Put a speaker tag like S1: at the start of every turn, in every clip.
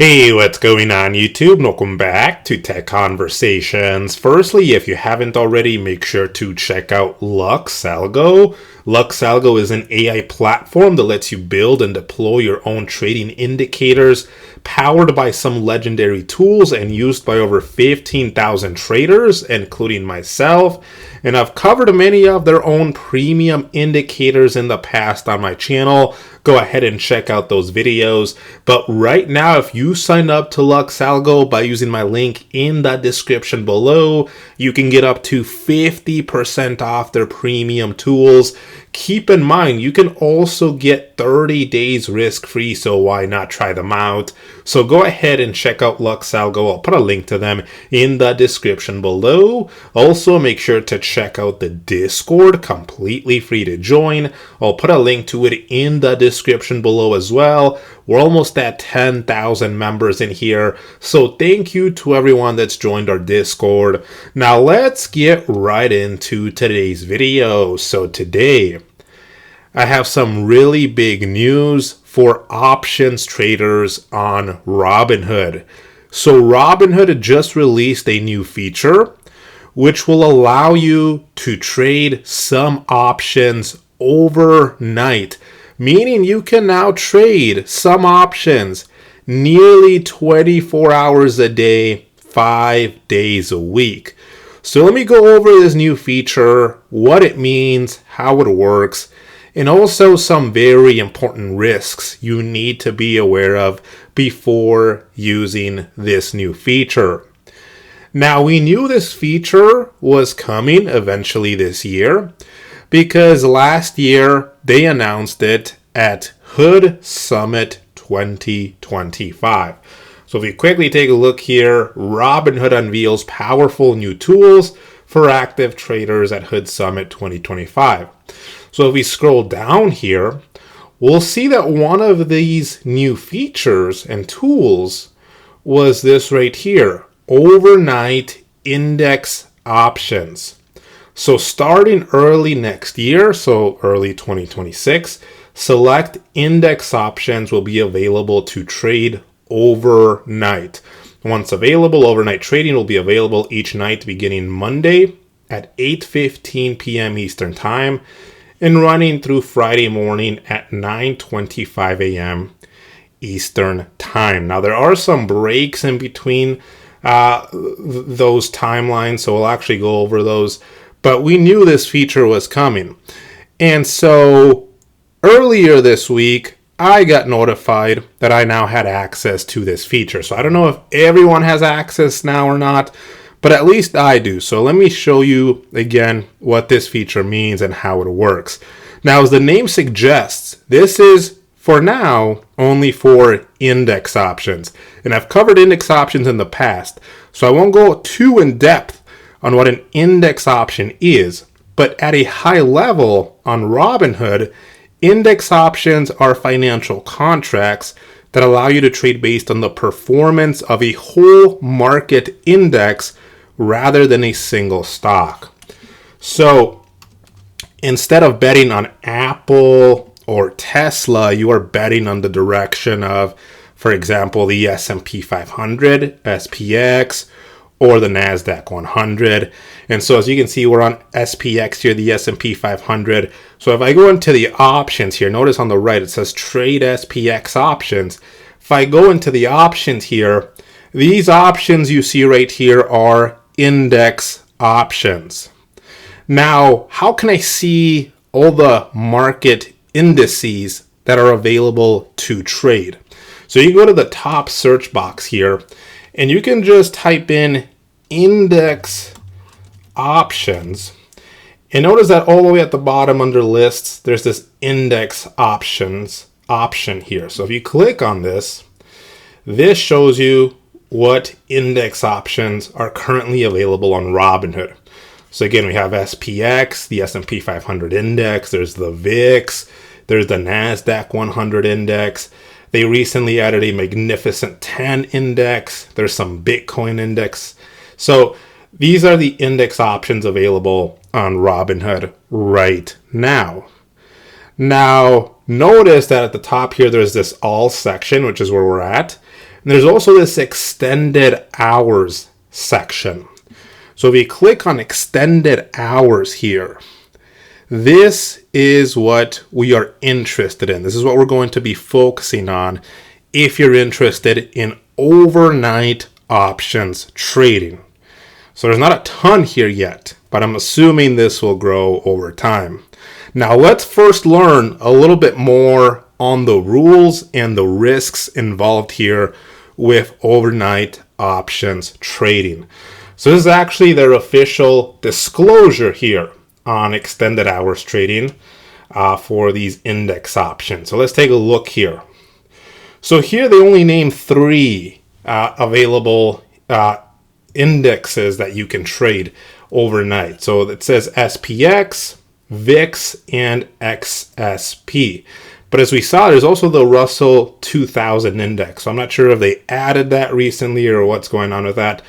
S1: Hey, what's going on YouTube? Welcome back to Tech Conversations. Firstly, if you haven't already, make sure to check out LuxAlgo. LuxAlgo is an AI platform that lets you build and deploy your own trading indicators, powered by some legendary tools and used by over 15,000 traders, including myself. And I've covered many of their own premium indicators in the past on my channel. Go ahead and check out those videos. But right now, if you sign up to LuxAlgo by using my link in the description below, you can get up to 50% off their premium tools. Keep in mind, you can also get 30 days risk-free, so why not try them out? So go ahead and check out LuxAlgo. I'll put a link to them in the description below. Also, make sure to check out the Discord, completely free to join. I'll put a link to it in the description below as well. We're almost at 10,000 members in here, so thank you to everyone that's joined our Discord. Now let's get right into today's video. So today, I have some really big news for options traders on Robinhood. So Robinhood just released a new feature which will allow you to trade some options overnight, meaning you can now trade some options nearly 24 hours a day, 5 days a week. So let me go over this new feature, what it means, how it works, and also some very important risks you need to be aware of before using this new feature. Now, we knew this feature was coming eventually this year because last year they announced it at Hood Summit 2025. So if we quickly take a look here, Robinhood unveils powerful new tools for active traders at Hood Summit 2025. So if we scroll down here, we'll see that one of these new features and tools was this right here, overnight index options. So starting early next year, so early 2026, select index options will be available to trade overnight. Once available, overnight trading will be available each night beginning Monday at 8:15 p.m. Eastern Time and running through Friday morning at 9:25 a.m. Eastern Time. Now, there are some breaks in between those timelines, so we'll actually go over those. But we knew this feature was coming. And so earlier this week, I got notified that I now had access to this feature. So I don't know if everyone has access now or not, but at least I do. So let me show you again what this feature means and how it works. Now, as the name suggests, this is for now only for index options. And I've covered index options in the past, so I won't go too in depth on what an index option is. But at a high level on Robinhood, index options are financial contracts that allow you to trade based on the performance of a whole market index rather than a single stock. So instead of betting on Apple or Tesla, you are betting on the direction of, for example, the S&P 500, SPX, or the NASDAQ 100. And so as you can see, we're on SPX here, the S&P 500. So if I go into the options here, notice on the right, it says trade SPX options. If I go into the options here, these options you see right here are index options. Now, how can I see all the market indices that are available to trade? So you go to the top search box here, and you can just type in index options. And notice that all the way at the bottom under lists, there's this index options option here. So if you click on this, this shows you what index options are currently available on Robinhood. So again, we have SPX, the S&P 500 index, there's the VIX, there's the NASDAQ 100 index. They recently added a Magnificent 10 index. There's some Bitcoin index. So these are the index options available on Robinhood right now. Now, notice that at the top here, there's this all section, which is where we're at. And there's also this extended hours section. So if you click on extended hours here, this is what we are interested in. This is what we're going to be focusing on if you're interested in overnight options trading. So there's not a ton here yet, but I'm assuming this will grow over time. Now let's first learn a little bit more on the rules and the risks involved here with overnight options trading. So this is actually their official disclosure here on extended hours trading for these index options. So let's take a look here. So here they only name 3 available indexes that you can trade overnight. So it says SPX, VIX, and XSP. But as we saw, there's also the Russell 2000 index. So I'm not sure if they added that recently or what's going on with that.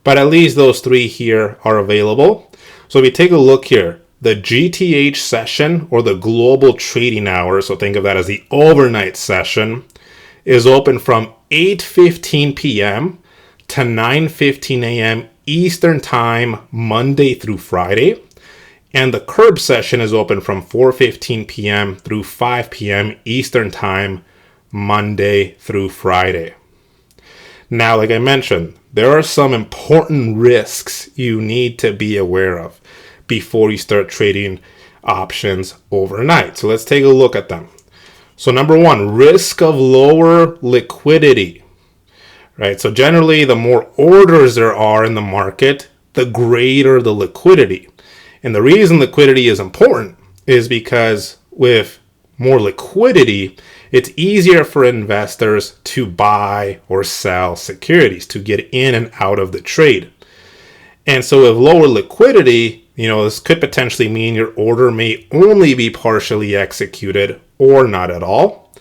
S1: But at least those 3 here are available. So if we take a look here, the GTH session, or the global trading hour, so think of that as the overnight session, is open from 8:15 p.m. to 9:15 a.m. Eastern Time, Monday through Friday. And the curb session is open from 4:15 p.m. through 5 p.m. Eastern Time, Monday through Friday. Now, like I mentioned, there are some important risks you need to be aware of before you start trading options overnight. So let's take a look at them. So number 1, risk of lower liquidity, right? So generally, the more orders there are in the market, the greater the liquidity. And the reason liquidity is important is because with more liquidity, it's easier for investors to buy or sell securities, to get in and out of the trade. And so with lower liquidity, this could potentially mean your order may only be partially executed or not at all.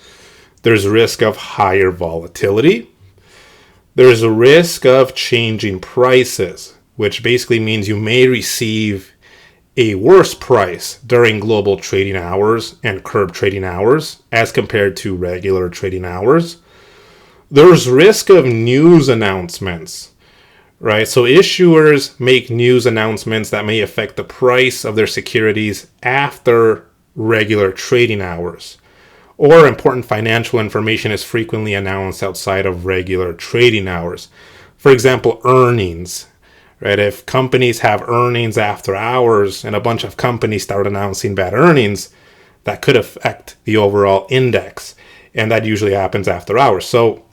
S1: There's risk of higher volatility. There's a risk of changing prices, which basically means you may receive a worse price during global trading hours and curb trading hours as compared to regular trading hours. There's risk of news announcements, right? So issuers make news announcements that may affect the price of their securities after regular trading hours. Or important financial information is frequently announced outside of regular trading hours. For example, earnings. Right? If companies have earnings after hours and a bunch of companies start announcing bad earnings, that could affect the overall index. And that usually happens after hours. So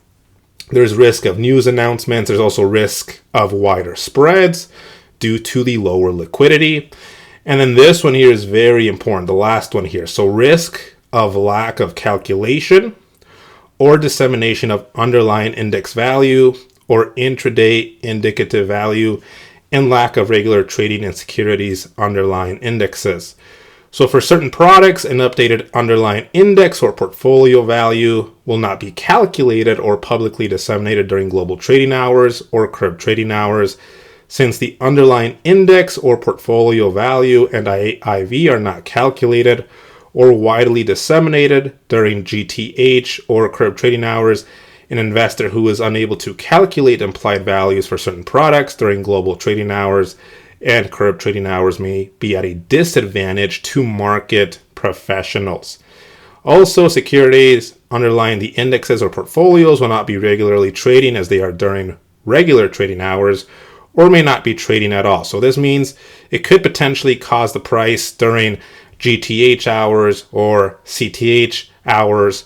S1: there's risk of news announcements. There's also risk of wider spreads due to the lower liquidity. And then this one here is very important, the last one here. So risk of lack of calculation or dissemination of underlying index value or intraday indicative value, and lack of regular trading in securities underlying indexes. So for certain products, an updated underlying index or portfolio value will not be calculated or publicly disseminated during global trading hours or curb trading hours, since the underlying index or portfolio value and IV are not calculated or widely disseminated during GTH or curb trading hours. An investor who is unable to calculate implied values for certain products during global trading hours and curb trading hours may be at a disadvantage to market professionals. Also, securities underlying the indexes or portfolios will not be regularly trading as they are during regular trading hours or may not be trading at all. So this means it could potentially cause the price during GTH hours or CTH hours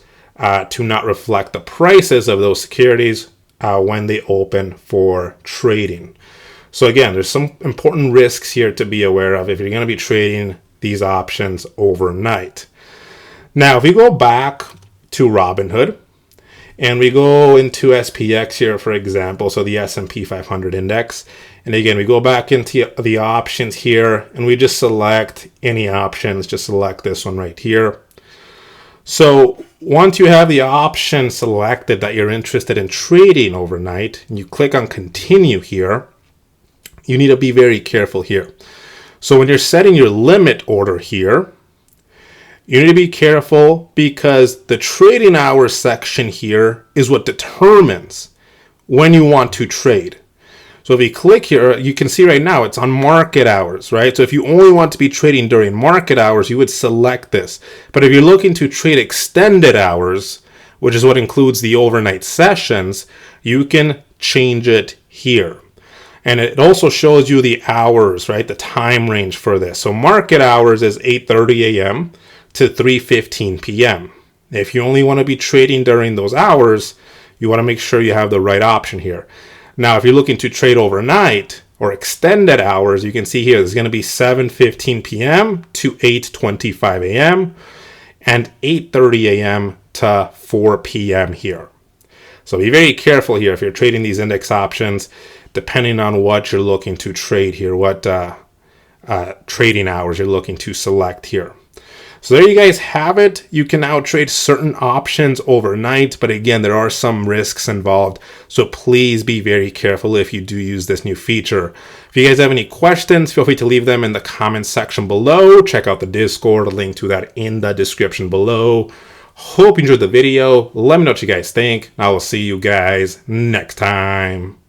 S1: to not reflect the prices of those securities when they open for trading. So again, there's some important risks here to be aware of if you're going to be trading these options overnight. Now, if we go back to Robinhood and we go into SPX here, for example, so the S&P 500 index, and again, we go back into the options here and we just select any options, just select this one right here. So once you have the option selected that you're interested in trading overnight, and you click on continue here, you need to be very careful here. So when you're setting your limit order here, you need to be careful because the trading hours section here is what determines when you want to trade. So if you click here, you can see right now it's on market hours, right? So if you only want to be trading during market hours, you would select this. But if you're looking to trade extended hours, which is what includes the overnight sessions, you can change it here. And it also shows you the hours, right? The time range for this. So market hours is 8:30 a.m. to 3:15 p.m. If you only want to be trading during those hours, you want to make sure you have the right option here. Now, if you're looking to trade overnight or extended hours, you can see here there's going to be 7:15 p.m. to 8:25 a.m. and 8:30 a.m. to 4 p.m. here. So be very careful here if you're trading these index options, depending on what you're looking to trade here, what trading hours you're looking to select here. So there you guys have it. You can now trade certain options overnight, but again, there are some risks involved. So please be very careful if you do use this new feature. If you guys have any questions, feel free to leave them in the comments section below. Check out the Discord, a link to that in the description below. Hope you enjoyed the video. Let me know what you guys think. I will see you guys next time.